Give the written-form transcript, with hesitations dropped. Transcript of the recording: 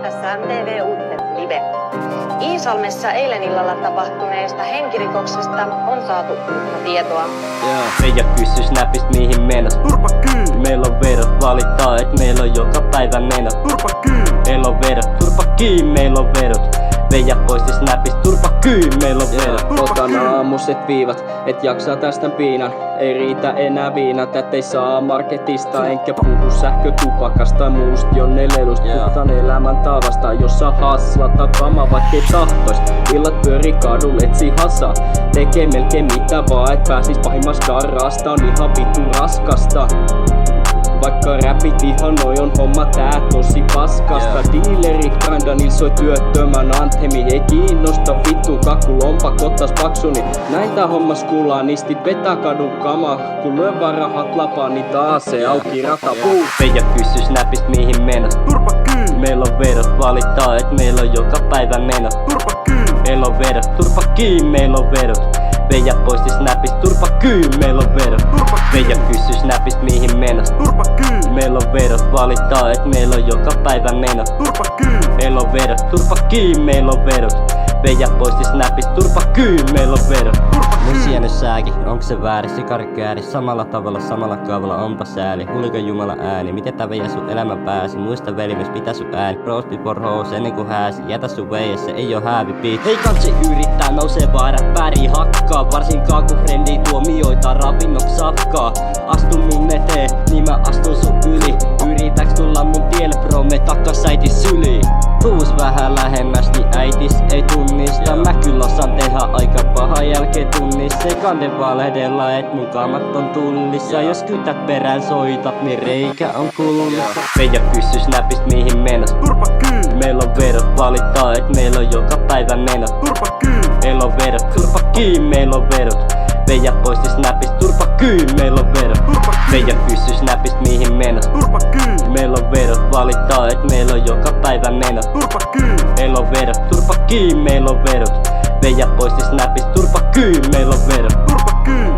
Tässä MTV Uutiset Live. Iisalmessa eilen illalla tapahtuneesta henkirikoksesta on saatu uutta tietoa. Meija kysy snapista mihin menas. Turpa kyy! Meillä on verot, valittaa et meillä on joka päivä menot. Turpa kyy! Meillä on verot, turpa kiinni, meillä on verot. Veija poisti snapista, turpa kyy, meillä on verot. Otan aamuset viivat, et jaksaa tästä piinan. Ei riitä enää viinat, ettei saa marketista. Enkä puhu sähkötupakasta tai muusta jonne lelusta. Puhutaan elämäntavasta, jossa haslata kama vaikkei tahtois. Illat pyörii kadulla, etsi hasa. Tekee melkein mitä vaan, et pääsis pahimmasta darrasta. On ihan vittu raskasta. Vaikka räpit ihan noi on homma tää tosi paskasta. Dealerit granda, niil soi työttömän anthemi. Ei kiinnosta vittu kakku lompakot taas paksuni. Näin tää hommas kuulaa, nistit vetää kadun kama. Kun lyö vaan rahat lapaa, niin taas se auki rata. Veija kysy snapista mihin menas. Turpa kyy! Meillä on verot, valittaa et meillä on joka päivä menot. Turpa kyy! Meillä on verot, turpa kiinni, meillä on verot. Veija poisti snapista, turpa kyy, meillä on verot. Veija kysy snapista mihin menas. Turpa kyy! Meillä on verot, valittaa et meillä on joka päivä menot. Turpa kyy! Meillä on verot, turpa kiinni, meillä on verot. Veija poisti snapista, turpa kyy, meillä on verot. Mun siennyt sääki, onko se väärin? Sikari kääri, samalla tavalla, samalla kaavalla, onpa sääli. Huliko jumala ääni, miten tää Veija sun elämä pääsi? Muista veli myös pitää sun ääni. Rose before hose ennen kuin hääsi. Jätä sun Veija, se ei oo häävi beat. Ei kansi yrittää, nousee vaan räppäri hakkaa. Varsinkaan kun frendi tuomioita ravinnoks safkaa. Astu mun eteen, niin mä astun sun yli. Yritäks tulla mun tielle bro, me takkas äitis syliin. Tuus vähän lähemmäs, niin äitis ei tunnista. Mä kyllä osaan tehdä aika paha jälkeen tunnissa. Ei kande valehdella, et mun kaamat on tullissa. Jos kytät perään soitat, niin reikä on kulmissa. Veija kysy snapista mihin menas. Turpa kyy! Meillä on verot, valittaa et meillä on joka päivä menot. Turpa kyy! Meillä on verot, turpa kiinni, meillä on verot. Veija poisti snapista, turpa kyy, meillä on verot. Veija kysy snapista mihin menas. Turpa kyy! Meillä on verot, valittaa et meillä on joka päivä menot. Turpa kyy! Meillä on verot, turpa kiinni, meillä on verot. Veija poisti snapista, turpa kyy, meillä on verot. Turpa kyy!